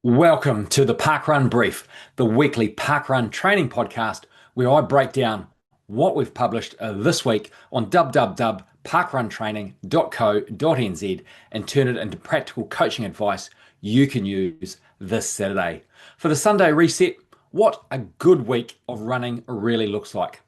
Welcome to the Parkrun Brief, the weekly parkrun training podcast where I break down what we've published this week on www.parkruntraining.co.nz and turn it into practical coaching advice you can use this Saturday. For the Sunday reset, what a good week of running really looks like.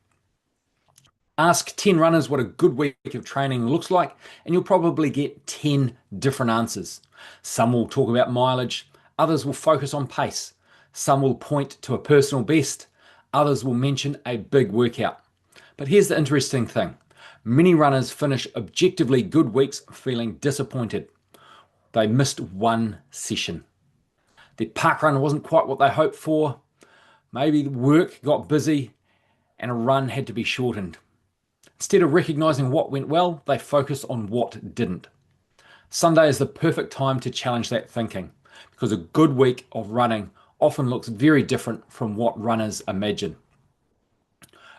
Ask 10 runners what a good week of training looks like, and you'll probably get 10 different answers. Some will talk about mileage, others will focus on pace, some will point to a personal best, others will mention a big workout. But here's the interesting thing. Many runners finish objectively good weeks feeling disappointed. They missed one session. Their parkrun wasn't quite what they hoped for. Maybe the work got busy and a run had to be shortened. Instead of recognizing what went well, they focus on what didn't. Sunday is the perfect time to challenge that thinking because a good week of running often looks very different from what runners imagine.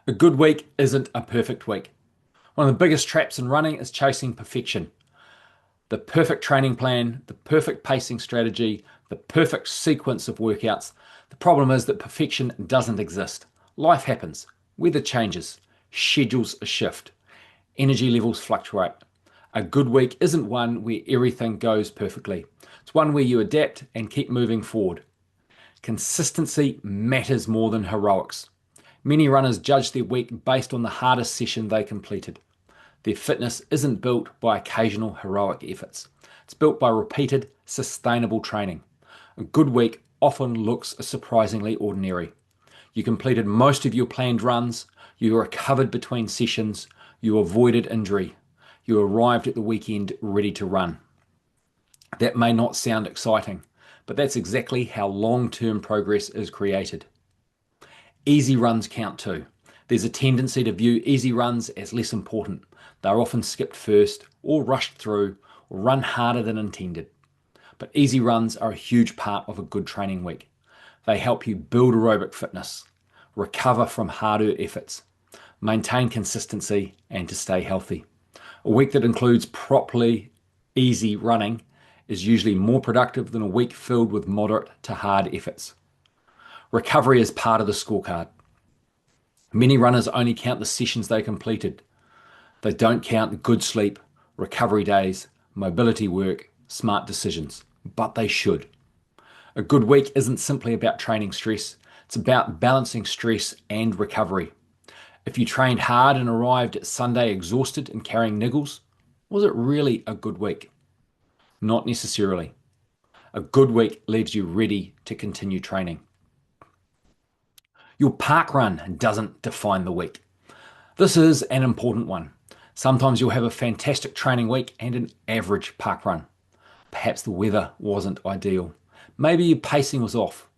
A good week isn't a perfect week. One of the biggest traps in running is chasing perfection. The perfect training plan, the perfect pacing strategy, the perfect sequence of workouts. The problem is that perfection doesn't exist. Life happens, weather changes, schedules shift, energy levels fluctuate. A good week isn't one where everything goes perfectly. It's one where you adapt and keep moving forward. Consistency matters more than heroics. Many runners judge their week based on the hardest session they completed. Their fitness isn't built by occasional heroic efforts. It's built by repeated, sustainable training. A good week often looks surprisingly ordinary. You completed most of your planned runs, you recovered between sessions, you avoided injury, you arrived at the weekend ready to run. That may not sound exciting, but that's exactly how long-term progress is created. Easy runs count too. There's a tendency to view easy runs as less important. They're often skipped first, or rushed through, or run harder than intended. But easy runs are a huge part of a good training week. They help you build aerobic fitness, recover from harder efforts, maintain consistency, and to stay healthy. A week that includes properly easy running is usually more productive than a week filled with moderate to hard efforts. Recovery is part of the scorecard. Many runners only count the sessions they completed. They don't count good sleep, recovery days, mobility work, smart decisions, but they should. A good week isn't simply about training stress. It's about balancing stress and recovery. If you trained hard and arrived at Sunday exhausted and carrying niggles, was it really a good week? Not necessarily. A good week leaves you ready to continue training. Your park run doesn't define the week. This is an important one. Sometimes you'll have a fantastic training week and an average park run. Perhaps the weather wasn't ideal. Maybe your pacing was off.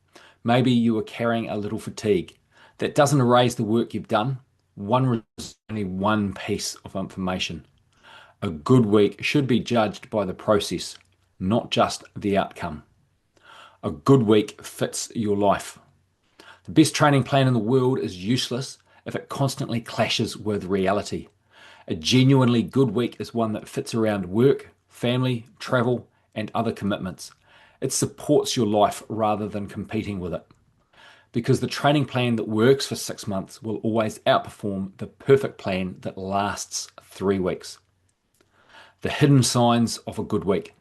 Maybe you were carrying a little fatigue. That doesn't erase the work you've done. One is only one piece of information. A good week should be judged by the process, not just the outcome. A good week fits your life. The best training plan in the world is useless if it constantly clashes with reality. A genuinely good week is one that fits around work, family, travel, and other commitments. It supports your life rather than competing with it. Because the training plan that works for 6 months will always outperform the perfect plan that lasts 3 weeks. The hidden signs of a good week.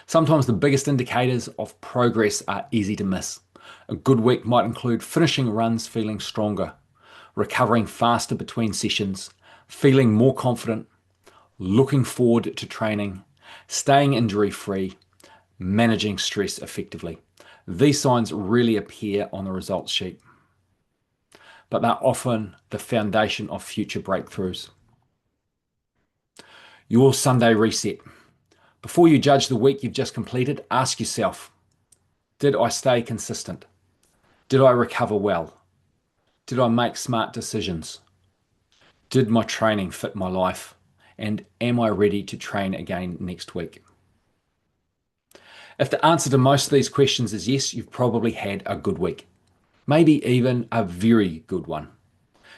Sometimes the biggest indicators of progress are easy to miss. A good week might include finishing runs feeling stronger, recovering faster between sessions, feeling more confident, looking forward to training, staying injury-free, managing stress effectively. These signs really appear on the results sheet, but they're often the foundation of future breakthroughs. Your Sunday reset. Before you judge the week you've just completed, ask yourself, did I stay consistent? Did I recover well? Did I make smart decisions? Did my training fit my life? And am I ready to train again next week? If the answer to most of these questions is yes, you've probably had a good week. Maybe even a very good one.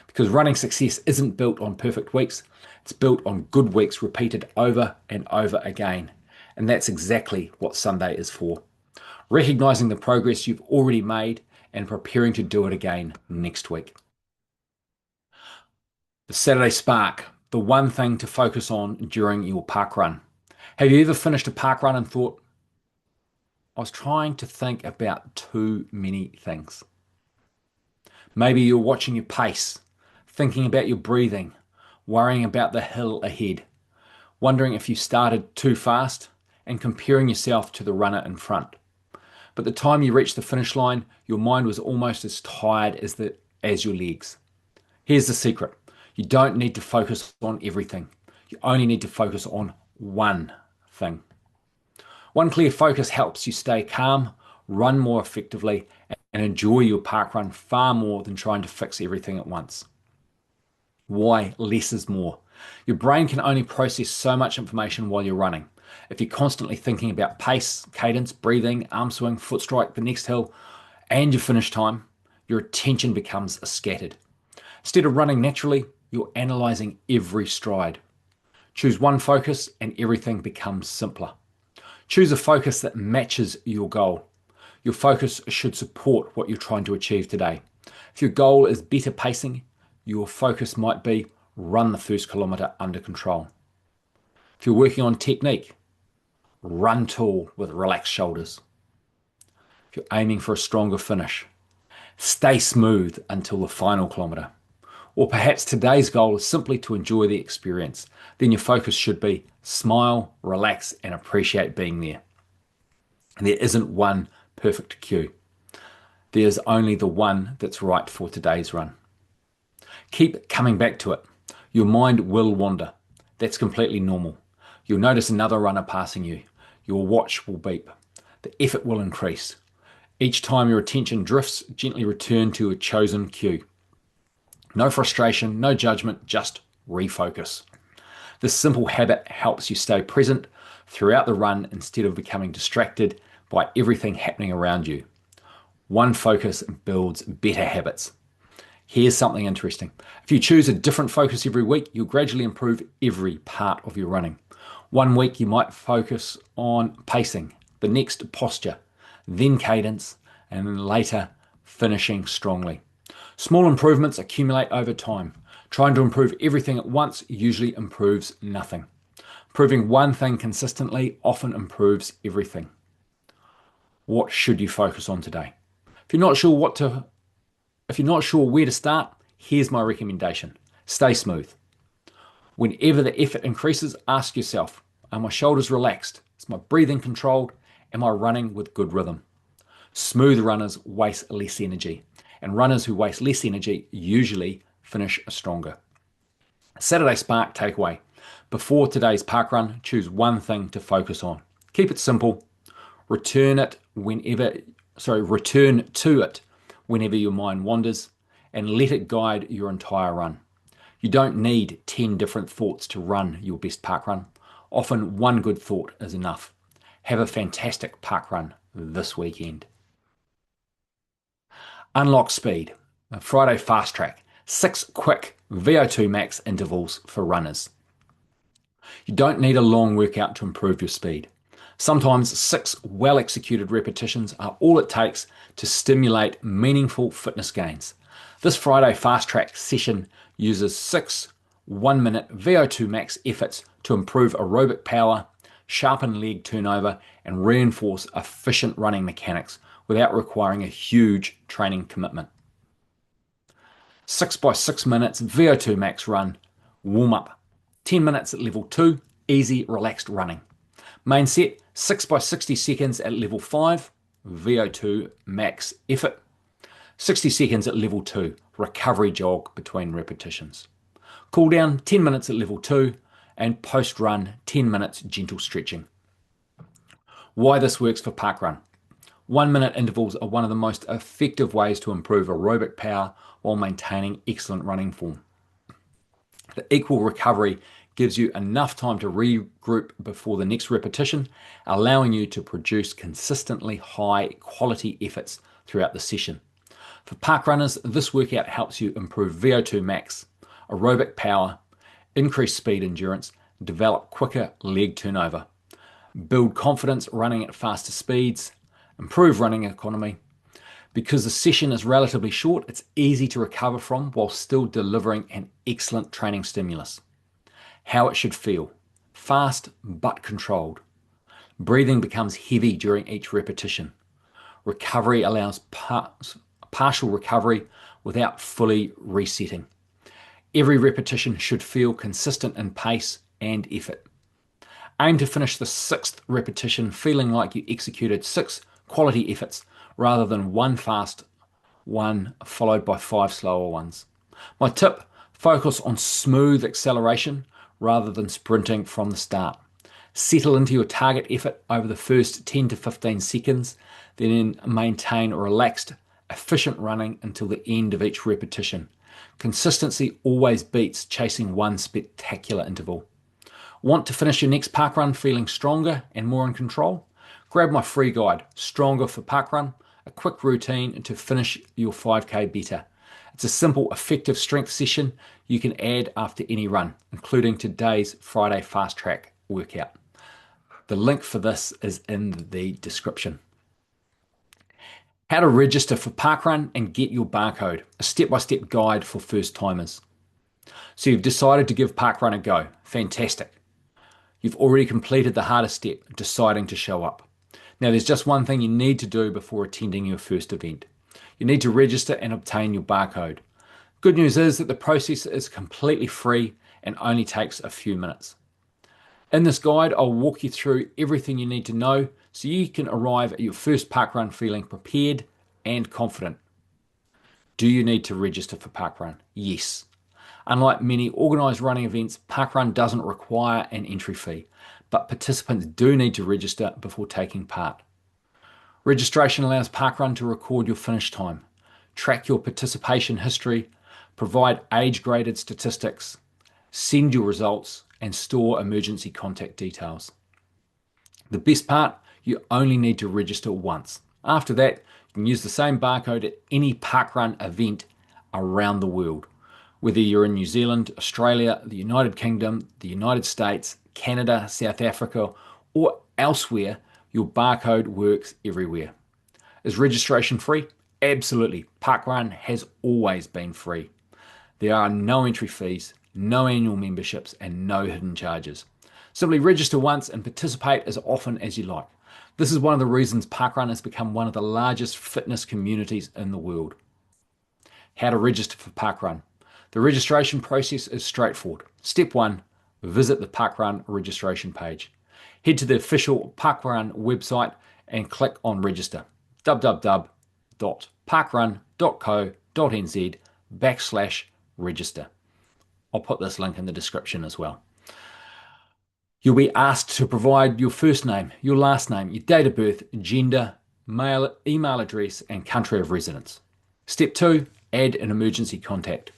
Because running success isn't built on perfect weeks, it's built on good weeks repeated over and over again. And that's exactly what Sunday is for. recognizing the progress you've already made and preparing to do it again next week. The Saturday Spark, the one thing to focus on during your park run. Have you ever finished a park run and thought, I was trying to think about too many things? Maybe you're watching your pace, thinking about your breathing, worrying about the hill ahead, wondering if you started too fast, and comparing yourself to the runner in front. But the time you reached the finish line, your mind was almost as tired as your legs. Here's the secret. You don't need to focus on everything. You only need to focus on one thing. One clear focus helps you stay calm, run more effectively, and enjoy your park run far more than trying to fix everything at once. Why less is more? Your brain can only process so much information while you're running. If you're constantly thinking about pace, cadence, breathing, arm swing, foot strike, the next hill, and your finish time, your attention becomes scattered. Instead of running naturally, you're analyzing every stride. Choose one focus and everything becomes simpler. Choose a focus that matches your goal. Your focus should support what you're trying to achieve today. If your goal is better pacing, your focus might be run the first kilometre under control. If you're working on technique, run tall with relaxed shoulders. If you're aiming for a stronger finish, stay smooth until the final kilometre. Or perhaps today's goal is simply to enjoy the experience. Then your focus should be smile, relax, and appreciate being there. And there isn't one perfect cue. There's only the one that's right for today's run. Keep coming back to it. Your mind will wander. That's completely normal. You'll notice another runner passing you. Your watch will beep. The effort will increase. Each time your attention drifts, gently return to a chosen cue. No frustration, no judgment, just refocus. This simple habit helps you stay present throughout the run instead of becoming distracted by everything happening around you. One focus builds better habits. Here's something interesting. If you choose a different focus every week, you'll gradually improve every part of your running. One week you might focus on pacing, the next posture, then cadence, and then later finishing strongly. Small improvements accumulate over time. Trying to improve everything at once usually improves nothing. Improving one thing consistently often improves everything. What should you focus on today? If you're not sure where to start, here's my recommendation. Stay smooth. Whenever the effort increases, ask yourself, are my shoulders relaxed? Is my breathing controlled? Am I running with good rhythm? Smooth runners waste less energy, and runners who waste less energy usually finish stronger. Saturday Spark takeaway. Before today's park run, choose one thing to focus on. Keep it simple. Return to it whenever your mind wanders, and let it guide your entire run. You don't need 10 different thoughts to run your best park run. Often one good thought is enough. Have a fantastic park run this weekend. Unlock speed. A Friday fast track. 6 quick VO2 max intervals for runners. You don't need a long workout to improve your speed. Sometimes 6 well-executed repetitions are all it takes to stimulate meaningful fitness gains. This Friday fast track session uses 6 1-minute VO2 max efforts to improve aerobic power, sharpen leg turnover, and reinforce efficient running mechanics without requiring a huge training commitment. 6 by 6 minutes VO2 max run, warm up. 10 minutes at level 2, easy relaxed running. Main set, 6 by 60 seconds at level 5, VO2 max effort. 60 seconds at level 2, recovery jog between repetitions. Cool down 10 minutes at level 2, and post run 10 minutes gentle stretching. Why this works for parkrun. 1-minute intervals are one of the most effective ways to improve aerobic power while maintaining excellent running form. The equal recovery gives you enough time to regroup before the next repetition, allowing you to produce consistently high quality efforts throughout the session. For parkrunners, this workout helps you improve VO2 max, aerobic power, increase speed endurance, develop quicker leg turnover, build confidence running at faster speeds, improve running economy. Because the session is relatively short, it's easy to recover from while still delivering an excellent training stimulus. How it should feel: fast but controlled. Breathing becomes heavy during each repetition. Recovery allows partial recovery without fully resetting. Every repetition should feel consistent in pace and effort. Aim to finish the sixth repetition feeling like you executed 6 quality efforts rather than one fast one followed by 5 slower ones. My tip: focus on smooth acceleration rather than sprinting from the start. Settle into your target effort over the first 10 to 15 seconds, then maintain relaxed, efficient running until the end of each repetition. Consistency always beats chasing one spectacular interval. Want to finish your next parkrun feeling stronger and more in control? Grab my free guide, Stronger for Parkrun, a quick routine to finish your 5K better. It's a simple, effective strength session you can add after any run, including today's Friday fast track workout. The link for this is in the description. How to register for parkrun and get your barcode, a step-by-step guide for first timers. So you've decided to give parkrun a go. Fantastic. You've already completed the hardest step, deciding to show up. Now there's just one thing you need to do before attending your first event. You need to register and obtain your barcode. Good news is that the process is completely free and only takes a few minutes. In this guide, I'll walk you through everything you need to know so you can arrive at your first parkrun feeling prepared and confident. Do you need to register for parkrun? Yes. Unlike many organised running events, parkrun doesn't require an entry fee, but participants do need to register before taking part. Registration allows parkrun to record your finish time, track your participation history, provide age-graded statistics, send your results, and store emergency contact details. The best part: you only need to register once. After that, you can use the same barcode at any parkrun event around the world. Whether you're in New Zealand, Australia, the United Kingdom, the United States, Canada, South Africa, or elsewhere, your barcode works everywhere. Is registration free? Absolutely. Parkrun has always been free. There are no entry fees, no annual memberships, and no hidden charges. Simply register once and participate as often as you like. This is one of the reasons parkrun has become one of the largest fitness communities in the world. How to register for parkrun. The registration process is straightforward. Step 1, visit the parkrun registration page. Head to the official parkrun website and click on register. www.parkrun.co.nz/register. I'll put this link in the description as well. You'll be asked to provide your first name, your last name, your date of birth, gender, email address, and country of residence. Step 2, add an emergency contact.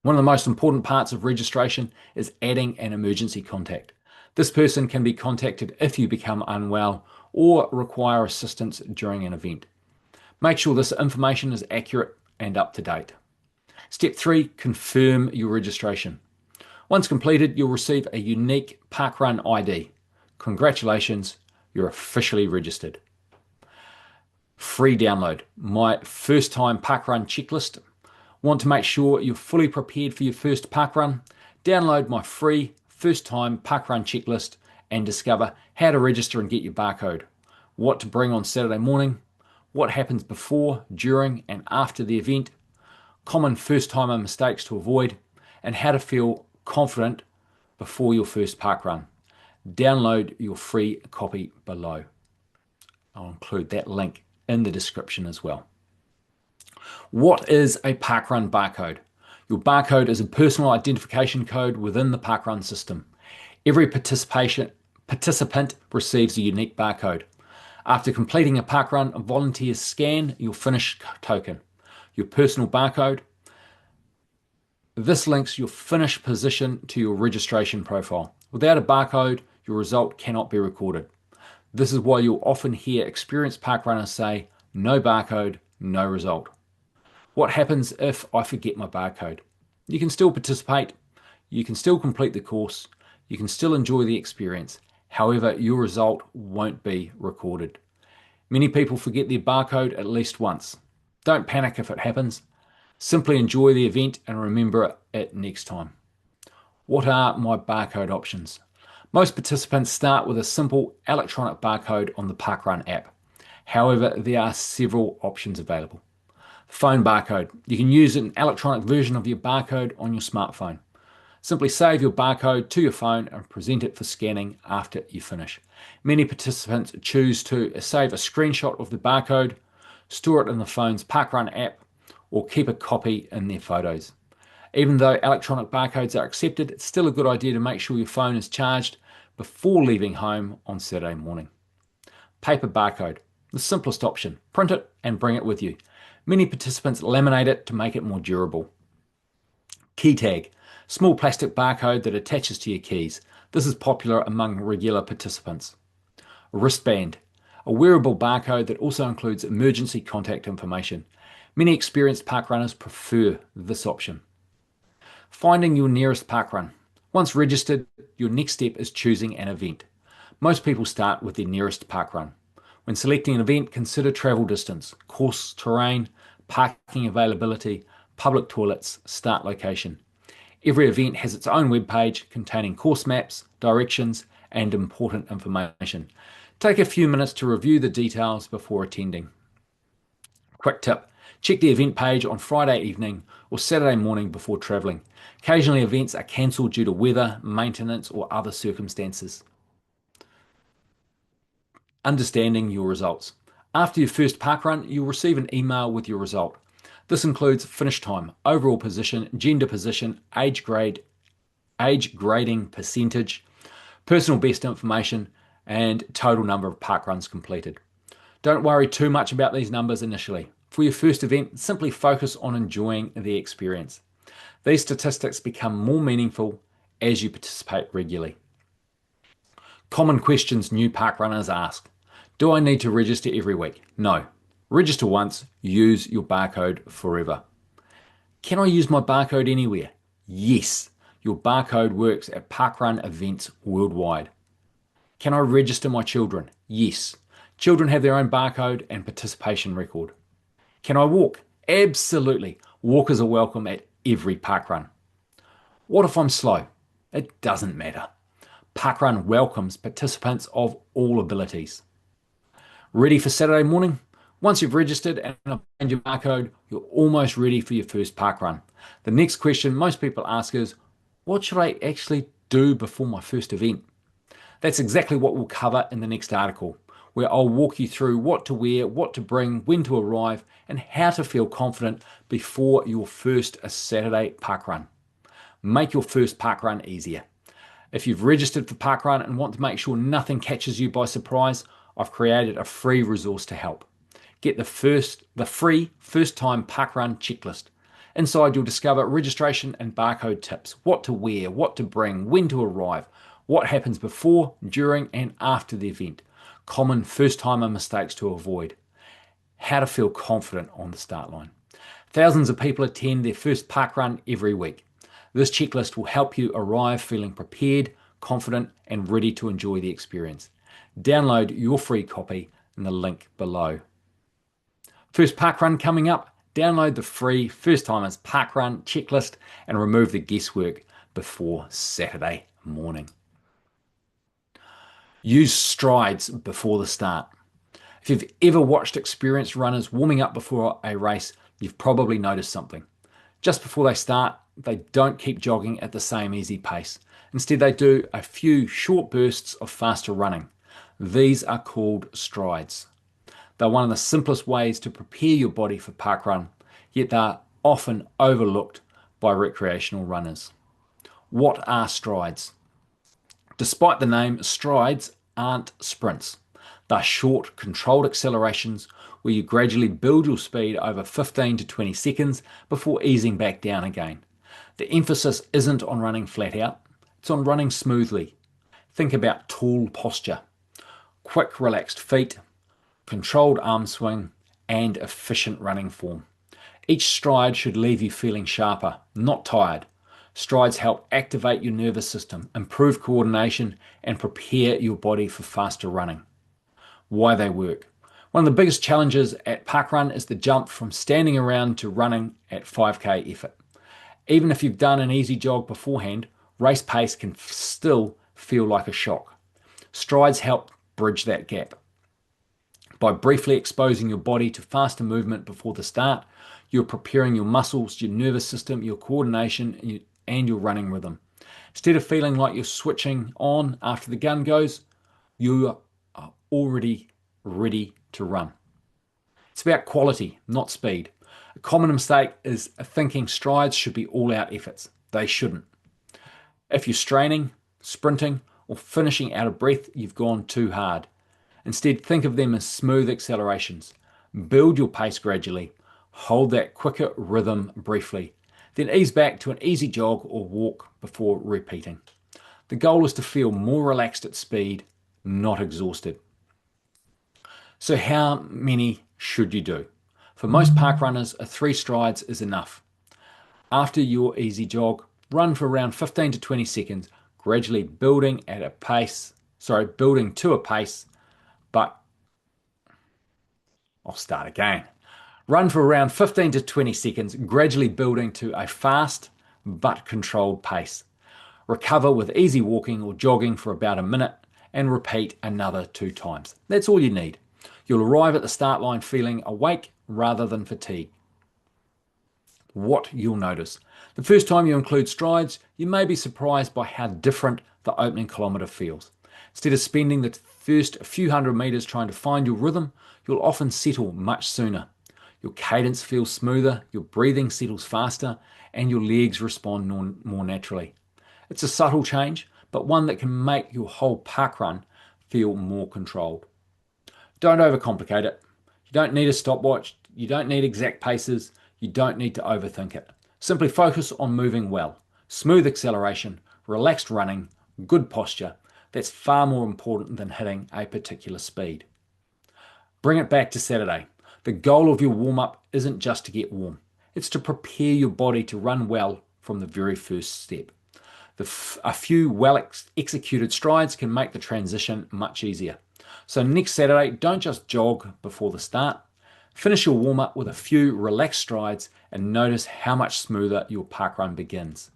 One of the most important parts of registration is adding an emergency contact. This person can be contacted if you become unwell or require assistance during an event. Make sure this information is accurate and up to date. Step 3, confirm your registration. Once completed, you'll receive a unique parkrun ID. Congratulations, you're officially registered. Free download, my first time parkrun checklist. Want to make sure you're fully prepared for your first parkrun? Download my free first time parkrun checklist and discover how to register and get your barcode, what to bring on Saturday morning, what happens before, during, and after the event, common first timer mistakes to avoid, and how to feel confident before your first parkrun. Download your free copy below. I'll include that link in the description as well. What is a parkrun barcode? Your barcode is a personal identification code within the parkrun system. Every participant receives a unique barcode. After completing a parkrun, volunteers scan your finish token, your personal barcode. This links your finish position to your registration profile. Without a barcode, your result cannot be recorded. This is why you'll often hear experienced parkrunners say, "No barcode, no result." What happens if I forget my barcode? You can still participate, you can still complete the course, you can still enjoy the experience. However, your result won't be recorded. Many people forget their barcode at least once. Don't panic if it happens. Simply enjoy the event and remember it next time. What are my barcode options? Most participants start with a simple electronic barcode on the Parkrun app. However, there are several options available. Phone barcode. You can use an electronic version of your barcode on your smartphone. Simply save your barcode to your phone and present it for scanning after you finish. Many participants choose to save a screenshot of the barcode, store it in the phone's Parkrun app, or keep a copy in their photos. Even though electronic barcodes are accepted, it's still a good idea to make sure your phone is charged before leaving home on Saturday morning. Paper barcode, the simplest option. Print it and bring it with you. Many participants laminate it to make it more durable. Key tag, small plastic barcode that attaches to your keys. This is popular among regular participants. Wristband, a wearable barcode that also includes emergency contact information. Many experienced parkrunners prefer this option. Finding your nearest parkrun. Once registered, your next step is choosing an event. Most people start with their nearest parkrun. When selecting an event, consider travel distance, course terrain, parking availability, public toilets, start location. Every event has its own webpage containing course maps, directions, and important information. Take a few minutes to review the details before attending. Quick tip, check the event page on Friday evening or Saturday morning before travelling. Occasionally events are cancelled due to weather, maintenance, or other circumstances. Understanding your results. After your first parkrun, you'll receive an email with your result. This includes finish time, overall position, gender position, age grading percentage, personal best information, and total number of parkruns completed. Don't worry too much about these numbers initially. For your first event, simply focus on enjoying the experience. These statistics become more meaningful as you participate regularly. Common questions new parkrunners ask. Do I need to register every week? No. Register once, use your barcode forever. Can I use my barcode anywhere? Yes. Your barcode works at parkrun events worldwide. Can I register my children? Yes. Children have their own barcode and participation record. Can I walk? Absolutely. Walkers are welcome at every parkrun. What if I'm slow? It doesn't matter. Parkrun welcomes participants of all abilities. Ready for Saturday morning? Once you've registered and obtained your barcode, you're almost ready for your first parkrun. The next question most people ask is, what should I actually do before my first event? That's exactly what we'll cover in the next article, where I'll walk you through what to wear, what to bring, when to arrive, and how to feel confident before your first Saturday parkrun. Make your first parkrun easier. If you've registered for parkrun and want to make sure nothing catches you by surprise, I've created a free resource to help. Get the free first-time parkrun checklist. Inside, you'll discover registration and barcode tips, what to wear, what to bring, when to arrive, what happens before, during, and after the event, common first-timer mistakes to avoid, how to feel confident on the start line. Thousands of people attend their first parkrun every week. This checklist will help you arrive feeling prepared, confident, and ready to enjoy the experience. Download your free copy in the link below. First parkrun coming up. Download the free First Timers Parkrun checklist and remove the guesswork before Saturday morning. Use strides before the start. If you've ever watched experienced runners warming up before a race, you've probably noticed something. Just before they start, they don't keep jogging at the same easy pace. Instead, they do a few short bursts of faster running. These are called strides. They're one of the simplest ways to prepare your body for parkrun, yet they're often overlooked by recreational runners. What are strides? Despite the name, strides aren't sprints. They're short, controlled accelerations where you gradually build your speed over 15 to 20 seconds before easing back down again. The emphasis isn't on running flat out, it's on running smoothly. Think about tall posture, quick relaxed feet, controlled arm swing, and efficient running form. Each stride should leave you feeling sharper, not tired. Strides help activate your nervous system, improve coordination, and prepare your body for faster running. Why they work. One of the biggest challenges at parkrun is the jump from standing around to running at 5k effort. Even if you've done an easy jog beforehand, race pace can still feel like a shock. Strides help bridge that gap. By briefly exposing your body to faster movement before the start, you're preparing your muscles, your nervous system, your coordination, and your running rhythm. Instead of feeling like you're switching on after the gun goes, you are already ready to run. It's about quality, not speed. A common mistake is thinking strides should be all-out efforts. They shouldn't. If you're straining, sprinting, or finishing out of breath, you've gone too hard. Instead, think of them as smooth accelerations. Build your pace gradually. Hold that quicker rhythm briefly. Then ease back to an easy jog or walk before repeating. The goal is to feel more relaxed at speed, not exhausted. So how many should you do? For most park runners, 3 strides is enough. After your easy jog, run for around 15 to 20 seconds, gradually building to a pace, but I'll start again. Run for around 15 to 20 seconds, gradually building to a fast but controlled pace. Recover with easy walking or jogging for about a minute and repeat another 2 times. That's all you need. You'll arrive at the start line feeling awake rather than fatigued. What you'll notice. The first time you include strides, you may be surprised by how different the opening kilometre feels. Instead of spending the first few hundred metres trying to find your rhythm, you'll often settle much sooner. Your cadence feels smoother, your breathing settles faster, and your legs respond more naturally. It's a subtle change, but one that can make your whole parkrun feel more controlled. Don't overcomplicate it. You don't need a stopwatch, you don't need exact paces, you don't need to overthink it. Simply focus on moving well. Smooth acceleration, relaxed running, good posture. That's far more important than hitting a particular speed. Bring it back to Saturday. The goal of your warm-up isn't just to get warm. It's to prepare your body to run well from the very first step. A few well-executed strides can make the transition much easier. So next Saturday, don't just jog before the start. Finish your warm-up with a few relaxed strides and notice how much smoother your parkrun begins.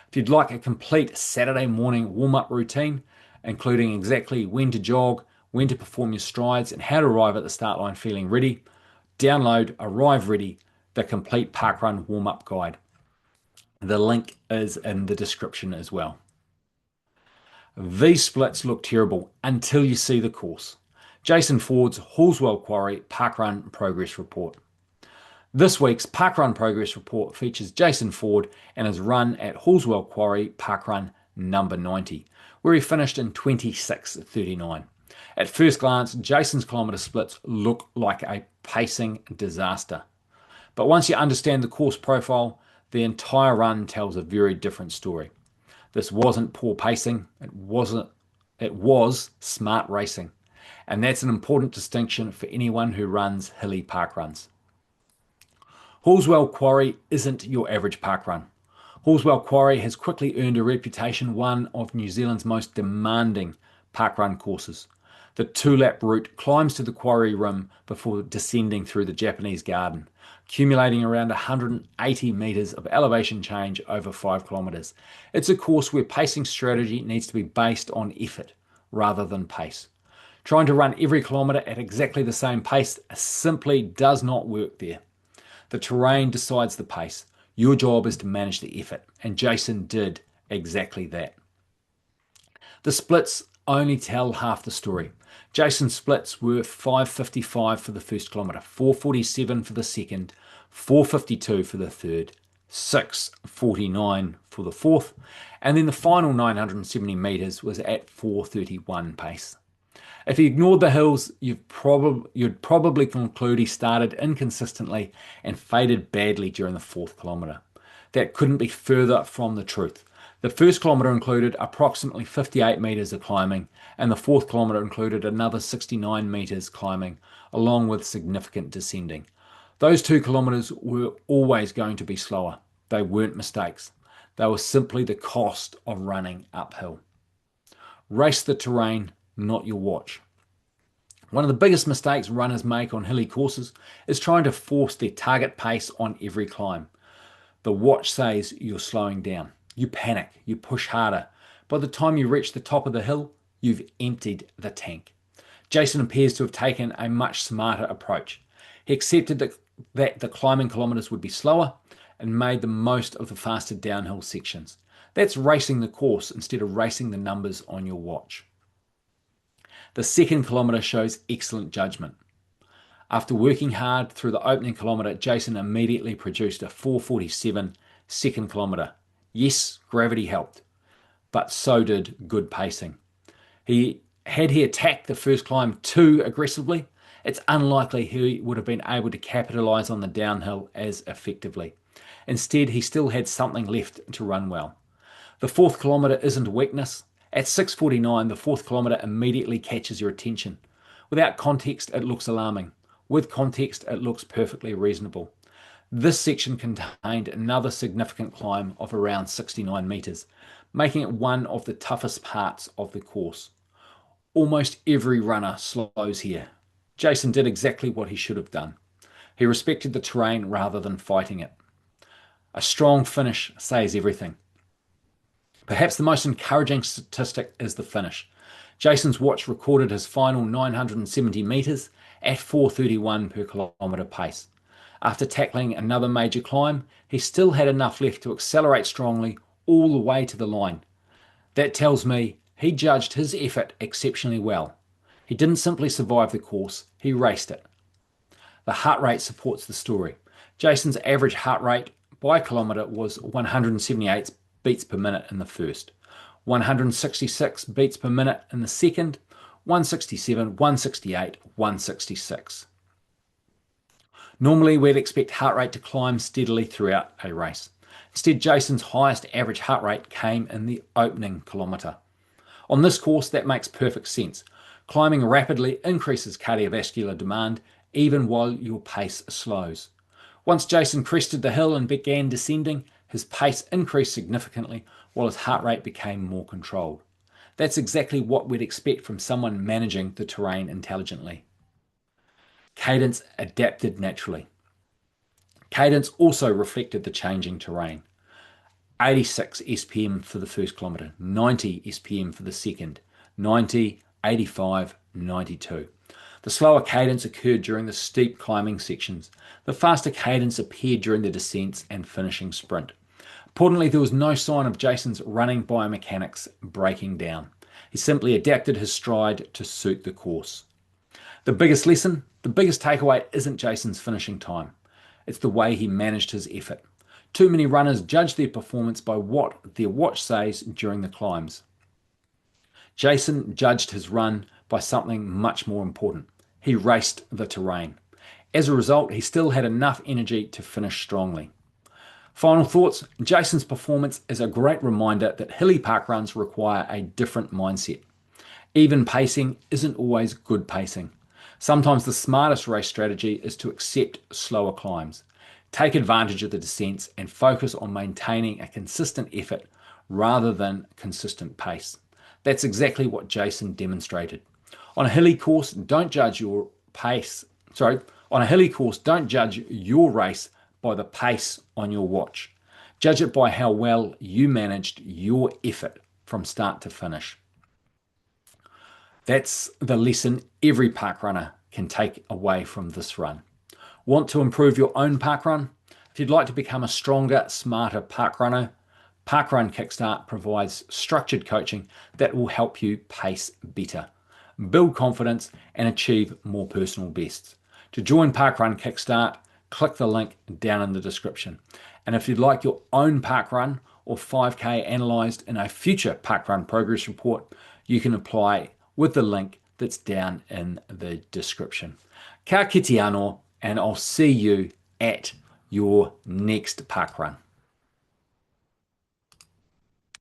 If you'd like a complete Saturday morning warm-up routine, including exactly when to jog, when to perform your strides, and how to arrive at the start line feeling ready, download Arrive Ready, the complete parkrun warm-up guide. The link is in the description as well. These splits look terrible until you see the course. Jason Ford's Halswell Quarry Parkrun Progress Report. This week's Parkrun Progress Report features Jason Ford and his run at Halswell Quarry Parkrun number 90, where he finished in 26:39. At first glance, Jason's kilometre splits look like a pacing disaster. But once you understand the course profile, the entire run tells a very different story. This wasn't poor pacing, it was smart racing. And that's an important distinction for anyone who runs hilly parkruns. Halswell Quarry isn't your average parkrun. Halswell Quarry has quickly earned a reputation one of New Zealand's most demanding parkrun courses. The 2-lap route climbs to the quarry rim before descending through the Japanese garden, accumulating around 180 metres of elevation change over 5 kilometres. It's a course where pacing strategy needs to be based on effort rather than pace. Trying to run every kilometre at exactly the same pace simply does not work there. The terrain decides the pace. Your job is to manage the effort, and Jason did exactly that. The splits only tell half the story. Jason's splits were 5:55 for the first kilometre, 4:47 for the second, 4:52 for the third, 6:49 for the fourth, and then the final 970 metres was at 4:31 pace. If he ignored the hills, you'd probably conclude he started inconsistently and faded badly during the 4th kilometre. That couldn't be further from the truth. The first kilometre included approximately 58 metres of climbing, and the 4th kilometre included another 69 metres climbing, along with significant descending. Those 2 kilometres were always going to be slower. They weren't mistakes. They were simply the cost of running uphill. Race the terrain, not your watch. One of the biggest mistakes runners make on hilly courses is trying to force their target pace on every climb. The watch says you're slowing down. You panic, you push harder. By the time you reach the top of the hill, you've emptied the tank. Jason appears to have taken a much smarter approach. He accepted that the climbing kilometres would be slower and made the most of the faster downhill sections. That's racing the course instead of racing the numbers on your watch. The second kilometre shows excellent judgment. After working hard through the opening kilometre, Jason immediately produced a 4:47 second kilometre. Yes, gravity helped, but so did good pacing. Had he attacked the first climb too aggressively, it's unlikely he would have been able to capitalise on the downhill as effectively. Instead, he still had something left to run well. The fourth kilometre isn't a weakness. At 6:49, the fourth kilometre immediately catches your attention. Without context, it looks alarming. With context, it looks perfectly reasonable. This section contained another significant climb of around 69 metres, making it one of the toughest parts of the course. Almost every runner slows here. Jason did exactly what he should have done. He respected the terrain rather than fighting it. A strong finish says everything. Perhaps the most encouraging statistic is the finish. Jason's watch recorded his final 970 metres at 4:31 per kilometre pace. After tackling another major climb, he still had enough left to accelerate strongly all the way to the line. That tells me he judged his effort exceptionally well. He didn't simply survive the course, he raced it. The heart rate supports the story. Jason's average heart rate by kilometre was 178 beats per minute in the first, 166 beats per minute in the second, 167, 168, 166. Normally, we'd expect heart rate to climb steadily throughout a race. Instead, Jason's highest average heart rate came in the opening kilometre. On this course, that makes perfect sense. Climbing rapidly increases cardiovascular demand even while your pace slows. Once Jason crested the hill and began descending, his pace increased significantly while his heart rate became more controlled. That's exactly what we'd expect from someone managing the terrain intelligently. Cadence adapted naturally. Cadence also reflected the changing terrain. 86 SPM for the first kilometre, 90 SPM for the second, 90, 85, 92. The slower cadence occurred during the steep climbing sections. The faster cadence appeared during the descents and finishing sprint. Importantly, there was no sign of Jason's running biomechanics breaking down. He simply adapted his stride to suit the course. The biggest lesson, the biggest takeaway isn't Jason's finishing time. It's the way he managed his effort. Too many runners judge their performance by what their watch says during the climbs. Jason judged his run by something much more important. He raced the terrain. As a result, he still had enough energy to finish strongly. Final thoughts, Jason's performance is a great reminder that hilly parkruns require a different mindset. Even pacing isn't always good pacing. Sometimes the smartest race strategy is to accept slower climbs. Take advantage of the descents and focus on maintaining a consistent effort rather than consistent pace. That's exactly what Jason demonstrated. On a hilly course, don't judge your race by the pace on your watch. Judge it by how well you managed your effort from start to finish. That's the lesson every parkrunner can take away from this run. Want to improve your own parkrun? If you'd like to become a stronger, smarter parkrunner, Parkrun Kickstart provides structured coaching that will help you pace better, build confidence, and achieve more personal bests. To join Parkrun Kickstart, click the link down in the description. And if you'd like your own parkrun or 5K analysed in a future parkrun progress report, you can apply with the link that's down in the description. Ka kite anō, and I'll see you at your next parkrun.